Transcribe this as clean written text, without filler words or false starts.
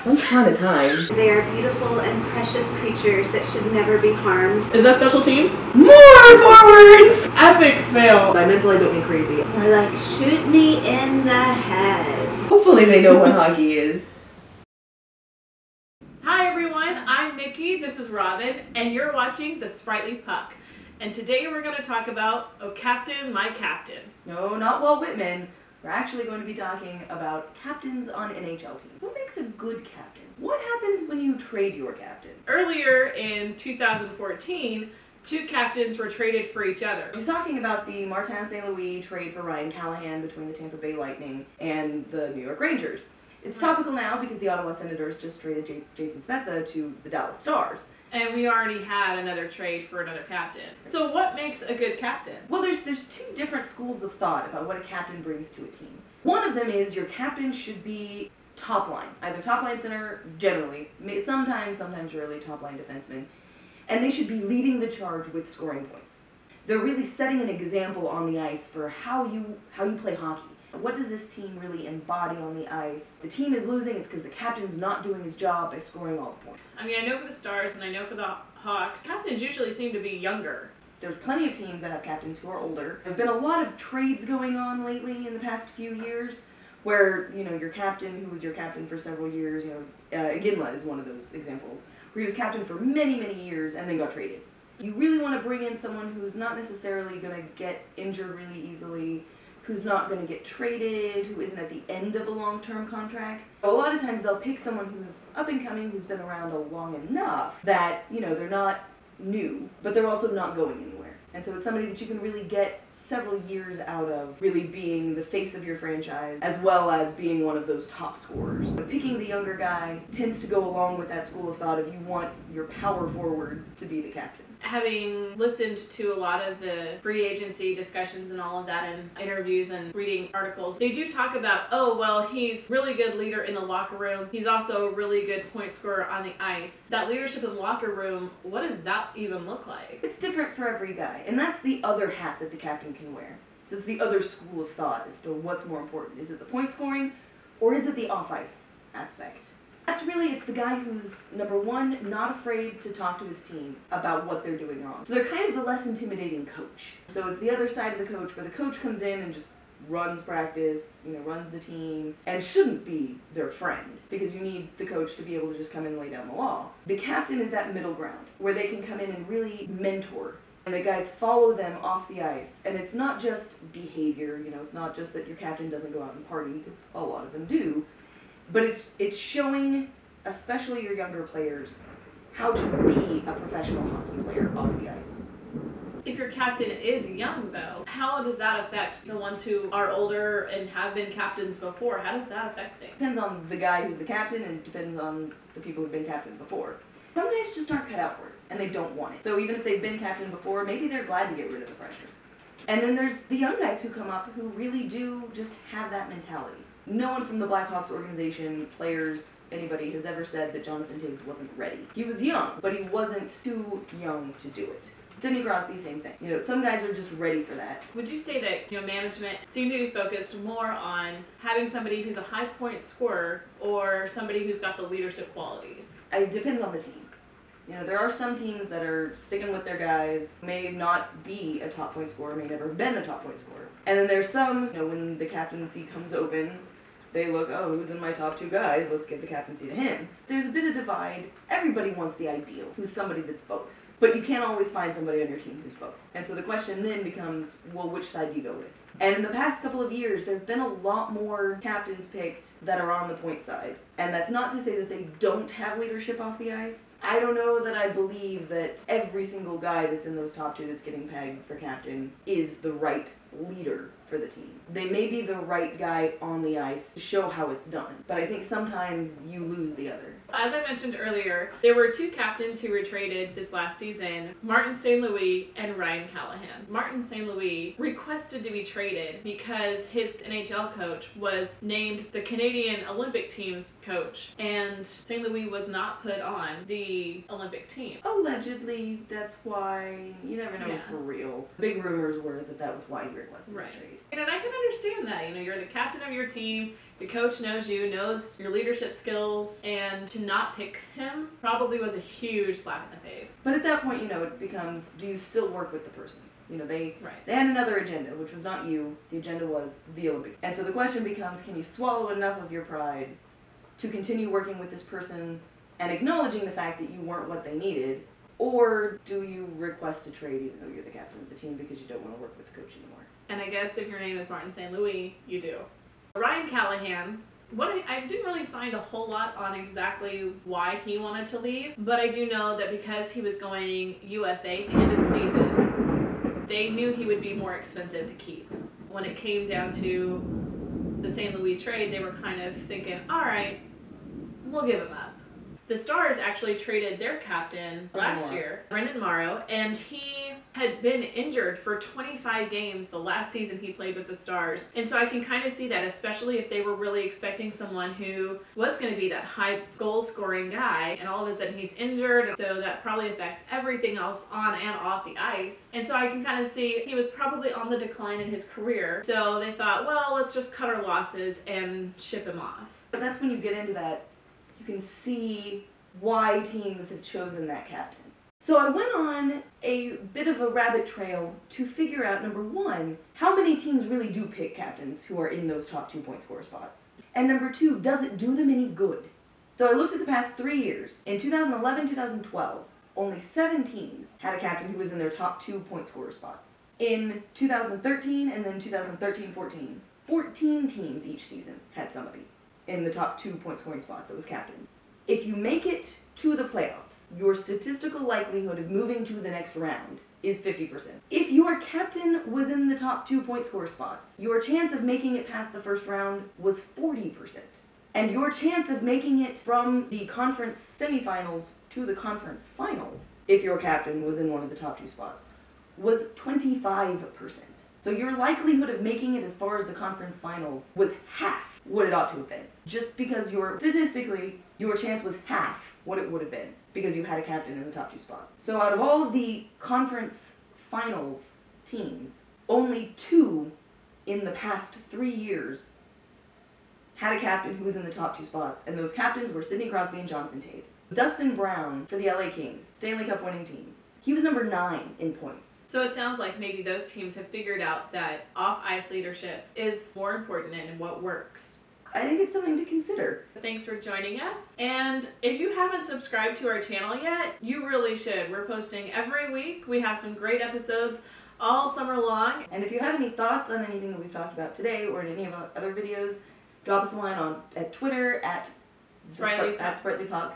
Once upon a time. They are beautiful and precious creatures that should never be harmed. Is that special teams? More forward! Epic fail. I mentally don't get crazy. More like, shoot me in the head. Hopefully they know what hockey is. Hi everyone, I'm Nikki, this is Robin, and you're watching The Sprightly Puck. And today we're going to talk about Oh Captain, My Captain. No, not Walt Whitman. We're actually going to be talking about captains on NHL teams. What makes a good captain? What happens when you trade your captain? Earlier in 2014, two captains were traded for each other. I was talking about the Martin St. Louis trade for Ryan Callahan between the Tampa Bay Lightning and the New York Rangers. It's topical now because the Ottawa Senators just traded Jason Spezza to the Dallas Stars. And we already had another trade for another captain. So what makes a good captain? Well, there's two different schools of thought about what a captain brings to a team. One of them is your captain should be top line, either top line center, generally, sometimes really top line defenseman, and they should be leading the charge with scoring points. They're really setting an example on the ice for how you play hockey. What does this team really embody on the ice? The team is losing, it's because the captain's not doing his job by scoring all the points. I mean, I know for the Stars and I know for the Hawks, captains usually seem to be younger. There's plenty of teams that have captains who are older. There have been a lot of trades going on lately in the past few years where, your captain, who was your captain for several years, Ginla is one of those examples, where he was captain for many, many years and then got traded. You really want to bring in someone who's not necessarily going to get injured really easily, who's not going to get traded, who isn't at the end of a long-term contract. A lot of times they'll pick someone who's up and coming, who's been around long enough that, they're not new, but they're also not going anywhere. And so it's somebody that you can really get several years out of really being the face of your franchise, as well as being one of those top scorers. But picking the younger guy tends to go along with that school of thought of you want your power forwards to be the captain. Having listened to a lot of the free agency discussions and all of that and interviews and reading articles, they do talk about, oh, well, he's really good leader in the locker room. He's also a really good point scorer on the ice. That leadership in the locker room, what does that even look like? It's different for every guy, and that's the other hat that the captain can wear. So it's the other school of thought as to what's more important. Is it the point scoring, or is it the off-ice aspect? It's the guy who's, number one, not afraid to talk to his team about what they're doing wrong. So they're kind of the less intimidating coach. So it's the other side of the coach where the coach comes in and just runs practice, runs the team, and shouldn't be their friend, because you need the coach to be able to just come in and lay down the law. The captain is that middle ground where they can come in and really mentor. And the guys follow them off the ice. And it's not just behavior, it's not just that your captain doesn't go out and party, because a lot of them do. But it's showing, especially your younger players, how to be a professional hockey player off the ice. If your captain is young, though, how does that affect the ones who are older and have been captains before? How does that affect things? Depends on the guy who's the captain, and it depends on the people who've been captain before. Some guys just aren't cut out for it, and they don't want it. So even if they've been captain before, maybe they're glad to get rid of the pressure. And then there's the young guys who come up who really do just have that mentality. No one from the Blackhawks organization, players, anybody has ever said that Jonathan Toews wasn't ready. He was young, but he wasn't too young to do it. Sidney Crosby, same thing. Some guys are just ready for that. Would you say that management seemed to be focused more on having somebody who's a high point scorer or somebody who's got the leadership qualities? It depends on the team. There are some teams that are sticking with their guys, may not be a top point scorer, may never have been a top point scorer. And then there's some, when the captaincy comes open, they look, oh, who's in my top two guys? Let's give the captaincy to him. There's a bit of divide. Everybody wants the ideal, who's somebody that's both. But you can't always find somebody on your team who's both. And so the question then becomes, well, which side do you go with? And in the past couple of years, there's been a lot more captains picked that are on the point side. And that's not to say that they don't have leadership off the ice. I don't know that I believe that every single guy that's in those top two that's getting pegged for captain is the right leader for the team. They may be the right guy on the ice to show how it's done, but I think sometimes you lose the other. As I mentioned earlier, there were two captains who were traded this last season, Martin St. Louis and Ryan Callahan. Martin St. Louis requested to be traded because his NHL coach was named the Canadian Olympic team's coach, and St. Louis was not put on the Olympic team. Allegedly, that's why. You never know for real. Big rumors were that was why he requested the trade. And I can understand that. You're the captain of your team, The coach knows you, knows your leadership skills, and to not pick him probably was a huge slap in the face. But at that point, it becomes, do you still work with the person? They Right. they had another agenda, which was not you. The agenda was the Olympics. And so the question becomes, can you swallow enough of your pride to continue working with this person and acknowledging the fact that you weren't what they needed, or do you request a trade even though you're the captain of the team because you don't want to work with the coach anymore? And I guess if your name is Martin St. Louis, you do. Ryan Callahan, I didn't really find a whole lot on exactly why he wanted to leave, but I do know that because he was going UFA at the end of the season, they knew he would be more expensive to keep. When it came down to the St. Louis trade, they were kind of thinking, all right, we'll give him up. The Stars actually traded their captain last year, Brendan Morrow, and he had been injured for 25 games the last season he played with the Stars. And so I can kind of see that, especially if they were really expecting someone who was going to be that high goal-scoring guy, and all of a sudden he's injured, so that probably affects everything else on and off the ice. And so I can kind of see he was probably on the decline in his career, so they thought, well, let's just cut our losses and ship him off. But that's when you get into that, you can see why teams have chosen that captain. So I went on a bit of a rabbit trail to figure out, number one, how many teams really do pick captains who are in those top 2 point scorer spots. And number two, does it do them any good? So I looked at the past 3 years. In 2011, 2012, only 7 teams had a captain who was in their top 2 point scorer spots. In 2013 and then 2013-14, 14 teams each season had somebody in the top 2 point scoring spots that was captain. If you make it to the playoffs, your statistical likelihood of moving to the next round is 50%. If your captain was in the top 2 point scorer spots, your chance of making it past the first round was 40%. And your chance of making it from the conference semifinals to the conference finals, if your captain was in one of the top 2 spots, was 25%. So your likelihood of making it as far as the conference finals was half what it ought to have been. Just because statistically, your chance was half what it would have been because you had a captain in the top 2 spots. So out of all of the conference finals teams, only 2 in the past 3 years had a captain who was in the top 2 spots, and those captains were Sidney Crosby and Jonathan Toews. Dustin Brown for the LA Kings, Stanley Cup winning team. He was number 9 in points. So it sounds like maybe those teams have figured out that off-ice leadership is more important and what works. I think it's something to consider. Thanks for joining us. And if you haven't subscribed to our channel yet, you really should. We're posting every week. We have some great episodes all summer long. And if you have any thoughts on anything that we've talked about today or in any of our other videos, drop us a line at Twitter at Sprightlypuck.